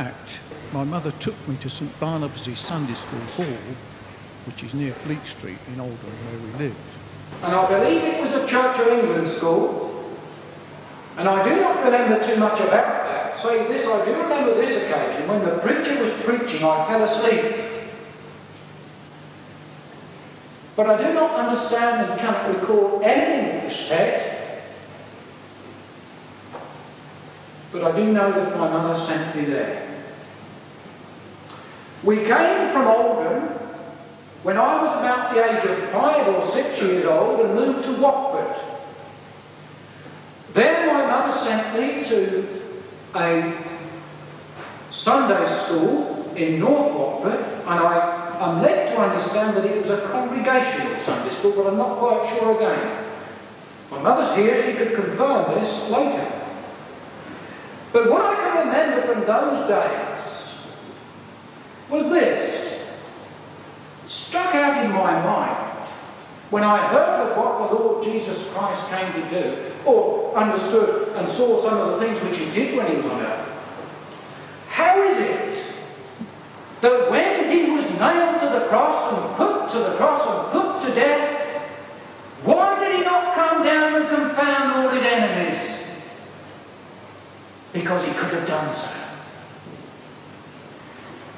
fact, my mother took me to St Barnabas' Sunday School Hall, which is near Fleet Street in Oldham, where we lived. And I believe it was a Church of England school, and I do not remember too much about that. Say this, I do remember this occasion when the preacher was preaching, I fell asleep. But I do not understand and cannot recall anything that was said. But I do know that my mother sent me there. We came from Oldham when I was about the age of 5 or 6 years old and moved to Watford. Then my mother sent me to a Sunday school in North Watford, and I'm led to understand that it was a congregational Sunday school, but I'm not quite sure again. My mother's here, she could confirm this later. But what I can remember from those days was this. It struck out in my mind when I heard of what the Lord Jesus Christ came to do, or understood and saw some of the things which he did when he was on earth. How is it that when he was nailed to the cross and put to the cross and put to death, why did he not come down and confound all his enemies? Because he could have done so.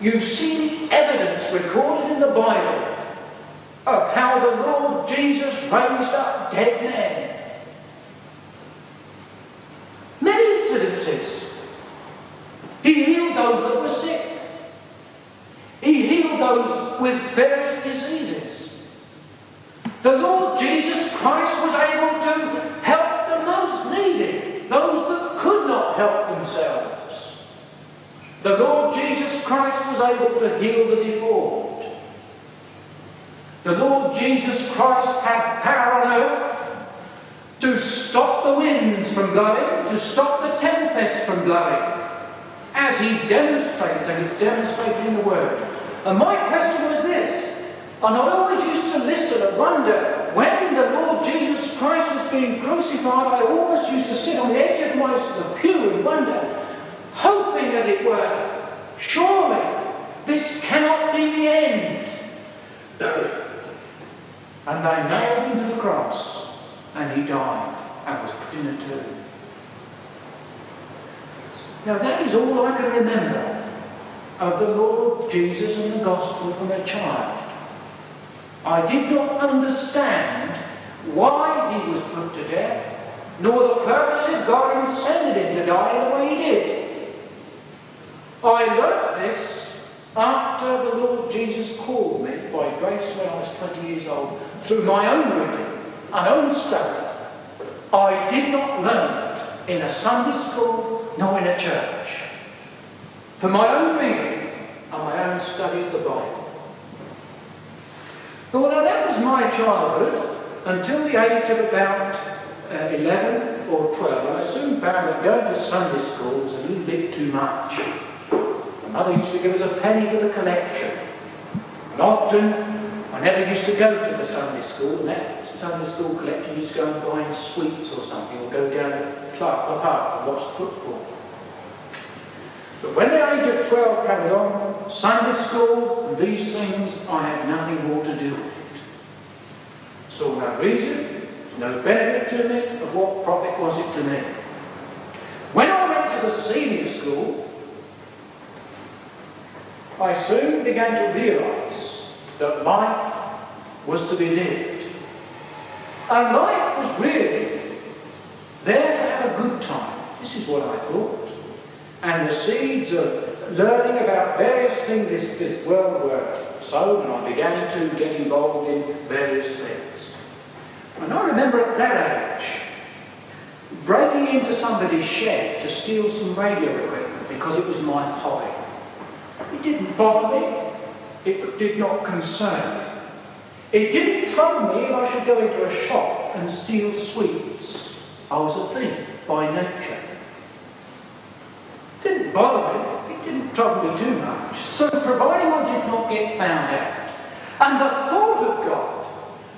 You've seen evidence recorded in the Bible of how the Lord Jesus raised up dead men. Many incidences. He healed those that were sick. He healed those with various diseases. The Lord Jesus Christ was able to help the most needy, those that could not help themselves. The Lord Jesus Christ was able to heal the deformed. The Lord Jesus Christ had power on earth to stop the winds from blowing, to stop the tempests from blowing, as he demonstrates, and it's demonstrated in the Word. And my question was this, and I always used to listen and wonder, when the Lord Jesus Christ was being crucified, I always used to sit on the edge of the pew and wonder, hoping as it were, surely this cannot be the end. And they nailed him to the cross, and he died and was put in a tomb. Now that is all I can remember of the Lord Jesus and the gospel from a child. I did not understand why he was put to death, nor the purpose of God in sending him to die the way he did. I learnt this after the Lord Jesus called me by grace when I was 20 years old, through my own reading and own study. I did not learn it in a Sunday school nor in a church. For my own reading and my own study of the Bible. Well, now that was my childhood until the age of about 11 or 12. And I soon found that going to Sunday school was a little bit too much. My mother used to give us a penny for the collection. And often, I never used to go to the Sunday school. And that Sunday school collection used to go and buy sweets or something, or go down to the park and watch football. But when the age of 12 came along, Sunday school and these things, I had nothing more to do with it. Saw no reason, no benefit to me, of what profit was it to me. When I went to the senior school, I soon began to realise that life was to be lived. And life was really there to have a good time. This is what I thought. And the seeds of learning about various things this world were sown, and I began to get involved in various things. And I remember at that age breaking into somebody's shed to steal some radio equipment because it was my hobby. It didn't bother me. It did not concern me. It didn't trouble me if I should go into a shop and steal sweets. I was a thief by nature. It didn't bother me. It didn't trouble me too much. So providing I did not get found out, and the thought of God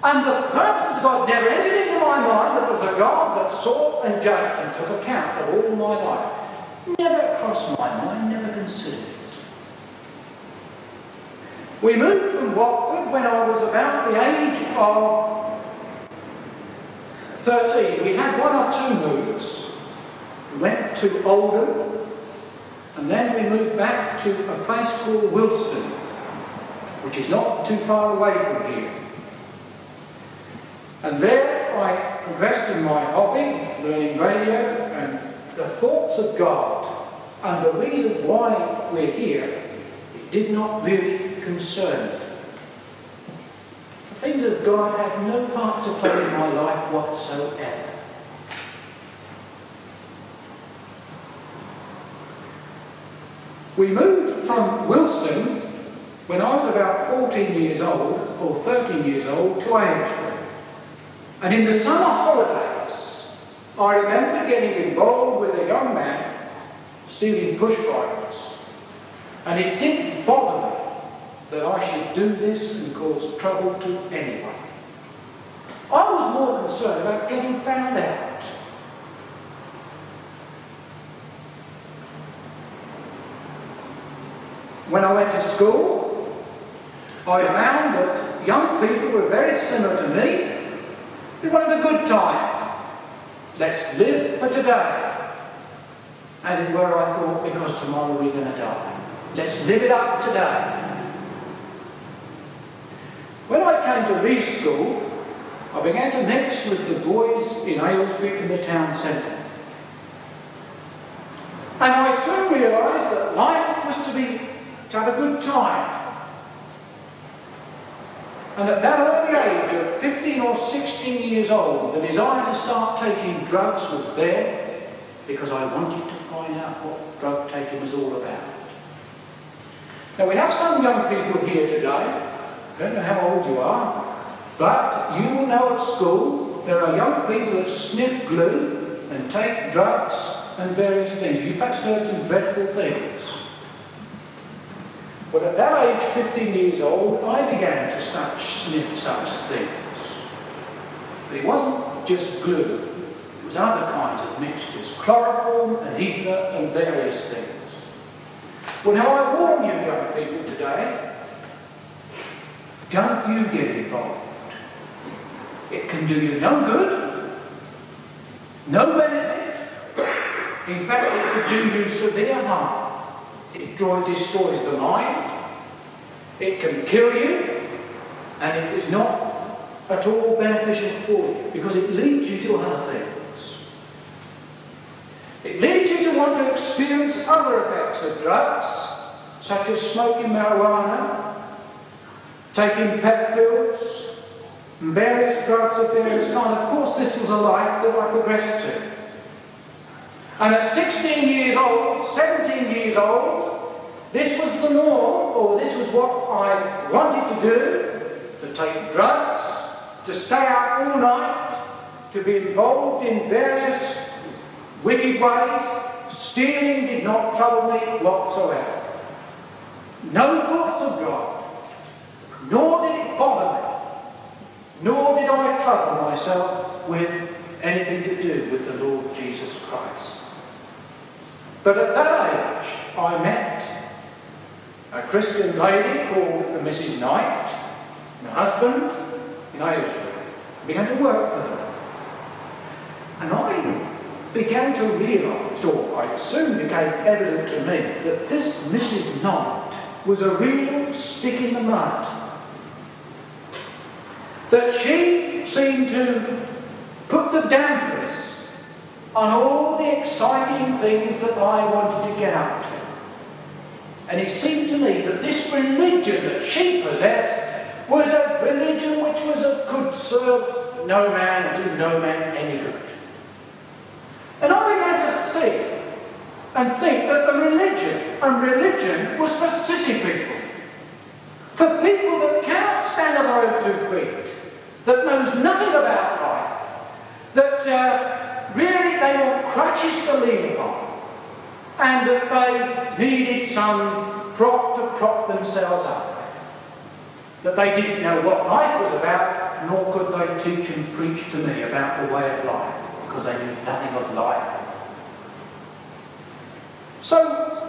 and the purposes of God never entered into my mind that there was a God that saw and judged and took account of all my life. Never crossed my mind, never considered. We moved from Watford when I was about the age of 13. We had one or two moves. We went to Oldham, and then we moved back to a place called Wilston, which is not too far away from here. And there I progressed in my hobby, learning radio and the thoughts of God. And the reason why we're here, it did not really concern me. The things of God had no part to play in my life whatsoever. We moved from Wilston when I was about 14 years old, or 13 years old, to Amesbury. And in the summer holidays, I remember getting involved with a young man stealing push bikes. And it didn't bother me that I should do this and cause trouble to anyone. I was more concerned about getting found out. When I went to school, I found that young people were very similar to me. We wanted a good time. Let's live for today. As it were, I thought, because tomorrow we're going to die. Let's live it up today. When I came to leave school, I began to mix with the boys in Aylesbury in the town centre. And I soon realised that life was to have a good time. And at that early age of 15 or 16 years old, the desire to start taking drugs was there because I wanted to find out what drug taking was all about. Now we have some young people here today, I don't know how old you are, but you will know at school there are young people that sniff glue and take drugs and various things. You've perhaps heard some dreadful things. But at that age, 15 years old, I began to sniff such things. But it wasn't just glue, it was other kinds of mixtures, chloroform and ether and various things. Well, now I warn you, young people today, don't you get involved. It can do you no good, no benefit. In fact, it could do you severe harm. It destroys the mind, it can kill you, and it is not at all beneficial for you because it leads you to other things. It leads you to want to experience other effects of drugs, such as smoking marijuana, taking pep pills, and various drugs of various kinds. Of course, this was a life that I progressed to. And at 16 years old, 17 years old, this was the norm, or this was what I wanted to do, to take drugs, to stay out all night, to be involved in various wicked ways. Stealing did not trouble me whatsoever. No thoughts of God, nor did it bother me, nor did I trouble myself with anything to do with the Lord Jesus Christ. But at that age, I met a Christian lady called Mrs. Knight, my husband, in Aylesbury. I began to work with her. And I began to realise, or it soon became evident to me, that this Mrs. Knight was a real stick in the mud. That she seemed to put the dampers on all the exciting things that I wanted to get up to. And it seemed to me that this religion that she possessed was a religion which could serve no man and do no man any good. And I began to see and think that the religion was for sissy people. For people that cannot stand on their own 2 feet, that knows nothing about life, that really they want crutches to lean upon, and that they needed some prop to prop themselves up with. That they didn't know what life was about, nor could they teach and preach to me about the way of life, because they knew nothing of life. So